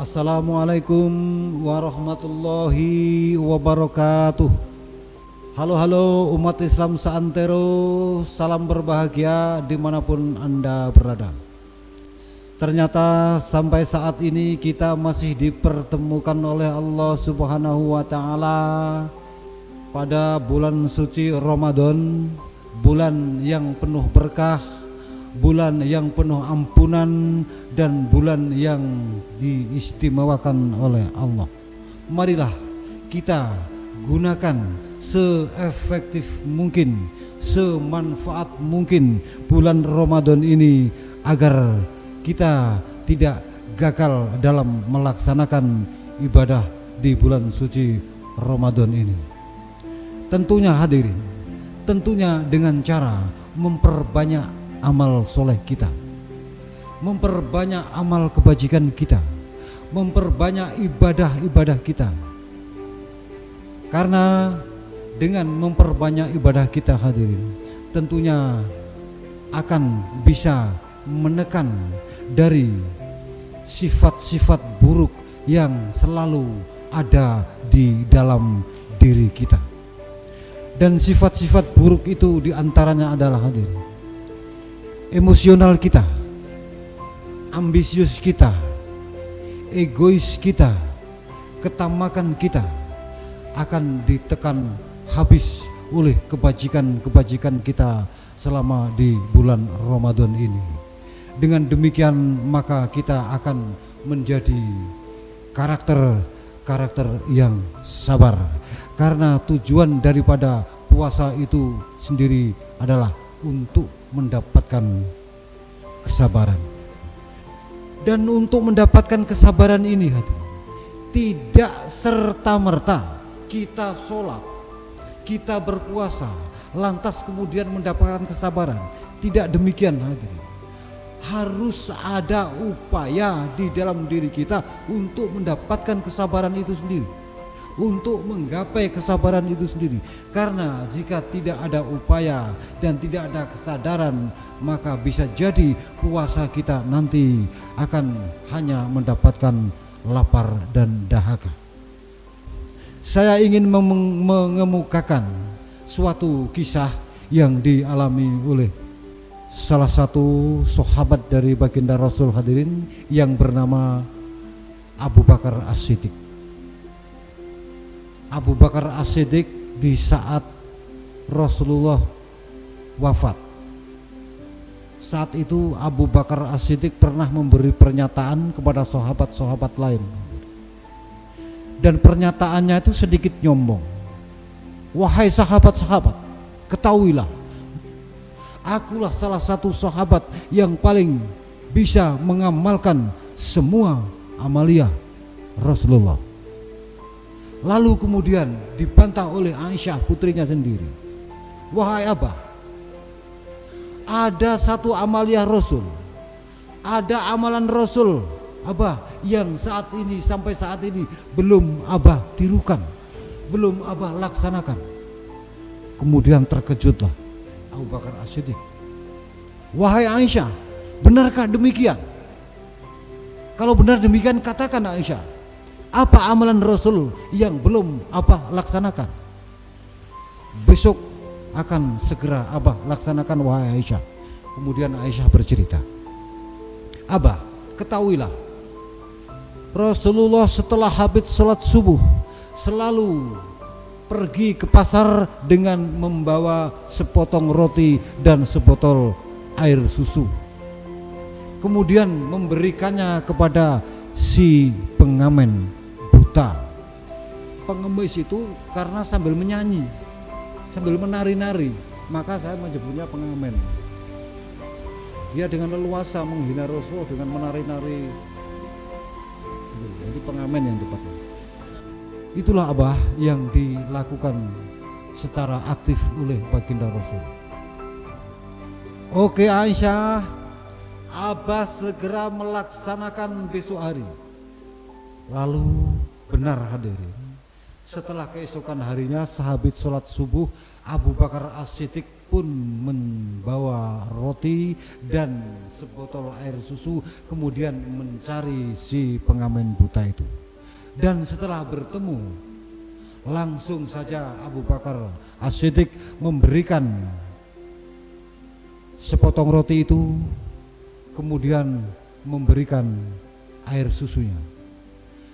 Assalamualaikum warahmatullahi wabarakatuh. Halo umat Islam seantero, salam berbahagia dimanapun Anda berada. Ternyata sampai saat ini kita masih dipertemukan oleh Allah Subhanahu wa Ta'ala pada bulan suci Ramadan, bulan yang penuh berkah, bulan yang penuh ampunan, dan bulan yang diistimewakan oleh Allah. Marilah kita gunakan seefektif mungkin, semanfaat mungkin bulan Ramadan ini agar kita tidak gagal dalam melaksanakan ibadah di bulan suci Ramadan ini. Tentunya hadirin, tentunya dengan cara memperbanyak amal soleh kita, memperbanyak amal kebajikan kita, memperbanyak ibadah-ibadah kita. Karena dengan memperbanyak ibadah kita hadirin, tentunya akan bisa menekan dari sifat-sifat buruk yang selalu ada di dalam diri kita. Dan sifat-sifat buruk itu diantaranya adalah hadirin, emosional kita, ambisius kita, egois kita, ketamakan kita akan ditekan habis oleh kebajikan-kebajikan kita selama di bulan Ramadan ini. Dengan demikian maka kita akan menjadi karakter yang sabar, karena tujuan daripada puasa itu sendiri adalah untuk mendapatkan kesabaran. Dan untuk mendapatkan kesabaran ini tidak serta-merta kita sholat, kita berpuasa lantas kemudian mendapatkan kesabaran. Tidak demikian hadirin. Harus ada upaya di dalam diri kita untuk mendapatkan kesabaran itu sendiri, untuk menggapai kesabaran itu sendiri. Karena jika tidak ada upaya dan tidak ada kesadaran, maka bisa jadi puasa kita nanti akan hanya mendapatkan lapar dan dahaga. Saya ingin mengemukakan suatu kisah yang dialami oleh salah satu sahabat dari baginda Rasul hadirin, yang bernama Abu Bakar As-Siddiq. Abu Bakar As-Siddiq di saat Rasulullah wafat, saat itu Abu Bakar As-Siddiq pernah memberi pernyataan kepada sahabat-sahabat lain, dan pernyataannya itu sedikit nyombong. Wahai sahabat-sahabat, ketahuilah, akulah salah satu sahabat yang paling bisa mengamalkan semua amaliyah Rasulullah. Lalu kemudian dibantah oleh Aisyah putrinya sendiri. Wahai Abah, ada satu amaliyah Rasul, ada amalan Rasul Abah yang saat ini sampai saat ini belum Abah tirukan, belum Abah laksanakan. Kemudian terkejutlah Abu Bakar As-Siddiq. Wahai Aisyah, benarkah demikian? Kalau benar demikian, katakan Aisyah, apa amalan Rasul yang belum Abah laksanakan? Besok akan segera Abah laksanakan wahai Aisyah. Kemudian Aisyah bercerita, Abah, ketahuilah, Rasulullah setelah habis sholat subuh selalu pergi ke pasar dengan membawa sepotong roti dan sebotol air susu. Kemudian memberikannya kepada si pengamen buta. Pengemis itu karena sambil menyanyi, sambil menari-nari, maka saya menyebutnya pengamen. Dia dengan leluasa menghina Rasul dengan menari-nari. Jadi pengamen yang tepatnya. Itulah Abah yang dilakukan secara aktif oleh baginda Rasul. Oke Aisyah, Abah segera melaksanakan besok hari. Lalu benar hadirin, Setelah keesokan harinya sahabat sholat subuh, Abu Bakar As-Siddiq pun membawa roti dan sebotol air susu, kemudian mencari si pengamen buta itu. Dan setelah bertemu, langsung saja Abu Bakar As-Siddiq memberikan sepotong roti itu, kemudian memberikan air susunya.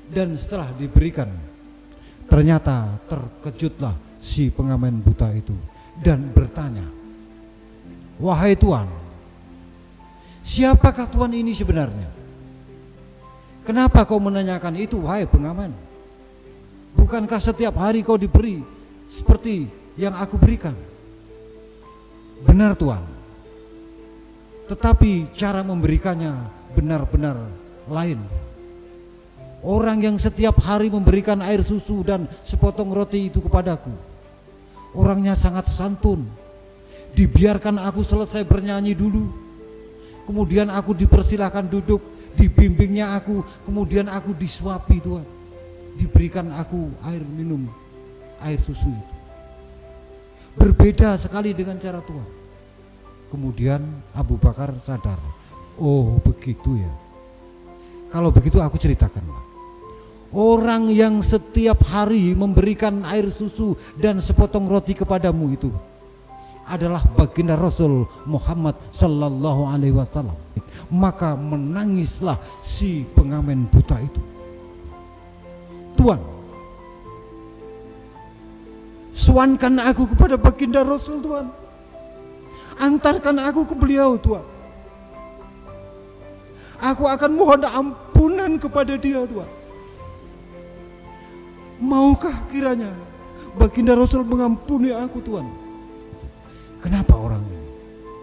Dan setelah diberikan, ternyata terkejutlah si pengamen buta itu dan bertanya, "Wahai Tuan, siapakah Tuan ini sebenarnya? Kenapa kau menanyakan itu, wahai pengamen? Bukankah setiap hari kau diberi seperti yang aku berikan?" "Benar Tuan, tetapi cara memberikannya benar-benar lain. Orang yang setiap hari memberikan air susu dan sepotong roti itu kepadaku, orangnya sangat santun. Dibiarkan aku selesai bernyanyi dulu, kemudian aku dipersilahkan duduk, dibimbingnya aku, kemudian aku disuapi Tuan, diberikan aku air minum, air susu itu. Berbeda sekali dengan cara Tuan." Kemudian Abu Bakar sadar, "Oh begitu ya. Kalau begitu aku ceritakanlah. Orang yang setiap hari memberikan air susu dan sepotong roti kepadamu itu adalah baginda Rasul Muhammad sallallahu alaihi wasallam." Maka menangislah si pengamen buta itu. "Tuan, suankan aku kepada baginda Rasul Tuan. Antarkan aku ke beliau Tuan. Aku akan mohon ampunan kepada dia Tuan. Maukah kiranya baginda Rasul mengampuni aku Tuan?" "Kenapa orang ini?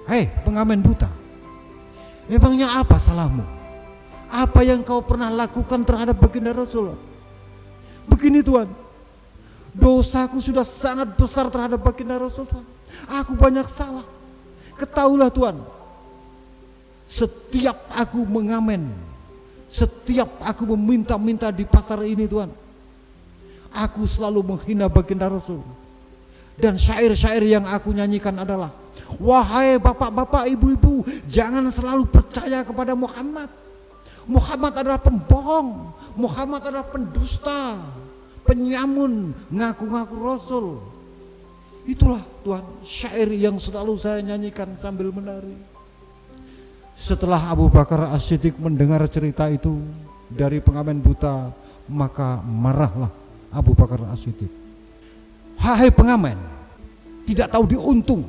Hei pengamen buta, memangnya apa salahmu? Apa yang kau pernah lakukan terhadap baginda Rasul?" "Begini Tuan, dosaku sudah sangat besar terhadap baginda Rasul Tuan. Aku banyak salah. Ketahuilah Tuan, setiap aku mengamen, setiap aku meminta-minta di pasar ini Tuan, aku selalu menghina baginda Rasul. Dan syair-syair yang aku nyanyikan adalah, wahai bapak-bapak, ibu-ibu, jangan selalu percaya kepada Muhammad. Muhammad adalah pembohong, Muhammad adalah pendusta, penyamun, ngaku-ngaku Rasul." Itulah Tuan syair yang selalu saya nyanyikan sambil menari. Setelah Abu Bakar As-Siddiq mendengar cerita itu dari pengamen buta, maka marahlah Abu Bakar As-Siddiq. "Hai pengamen, tidak tahu diuntung,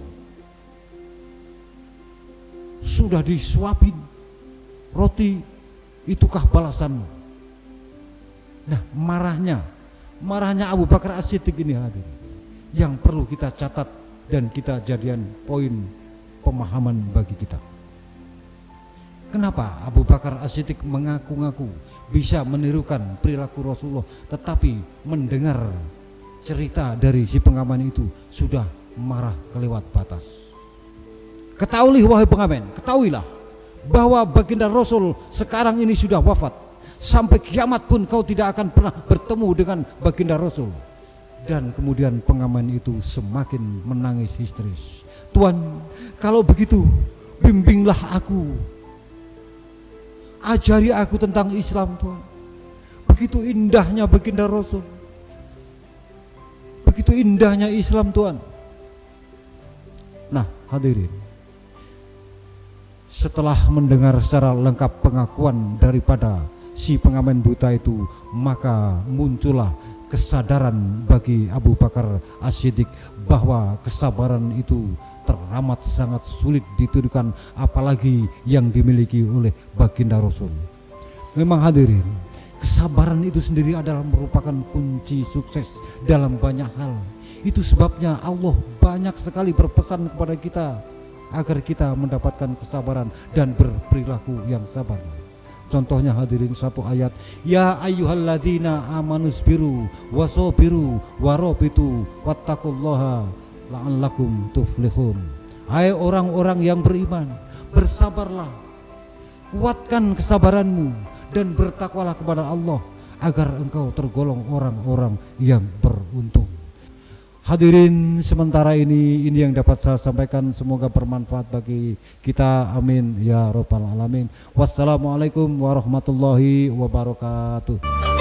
sudah disuapin roti, itukah balasanmu?" Nah, marahnya Abu Bakar As-Siddiq ini hadir, yang perlu kita catat dan kita jadikan poin pemahaman bagi kita. Kenapa Abu Bakar As-Siddiq mengaku-ngaku bisa menirukan perilaku Rasulullah, tetapi mendengar cerita dari si pengamen itu sudah marah kelewat batas? Ketahuilah wahai pengamen, ketahuilah bahwa baginda Rasul sekarang ini sudah wafat. Sampai kiamat pun kau tidak akan pernah bertemu dengan baginda Rasul. Dan kemudian pengamen itu semakin menangis histeris. "Tuan, kalau begitu bimbinglah aku, ajari aku tentang Islam Tuan. Begitu indahnya baginda Rasul, begitu indahnya Islam Tuan." Nah hadirin, setelah mendengar secara lengkap pengakuan daripada si pengamen buta itu, maka muncullah kesadaran bagi Abu Bakar As-Siddiq bahwa kesabaran itu teramat sangat sulit dituduhkan, apalagi yang dimiliki oleh baginda Rasul. Memang hadirin, kesabaran itu sendiri adalah merupakan kunci sukses dalam banyak hal. Itu sebabnya Allah banyak sekali berpesan kepada kita agar kita mendapatkan kesabaran dan berperilaku yang sabar. Contohnya hadirin satu ayat, ya ayyuhalladzina amanusbiru wasobiru warobitu wattaqullaha la'allakum tuflihun. Hai orang-orang yang beriman, bersabarlah, kuatkan kesabaranmu dan bertakwalah kepada Allah agar engkau tergolong orang-orang yang beruntung. Hadirin, sementara ini yang dapat saya sampaikan, semoga bermanfaat bagi kita, amin ya robbal alamin. Wassalamualaikum warahmatullahi wabarakatuh.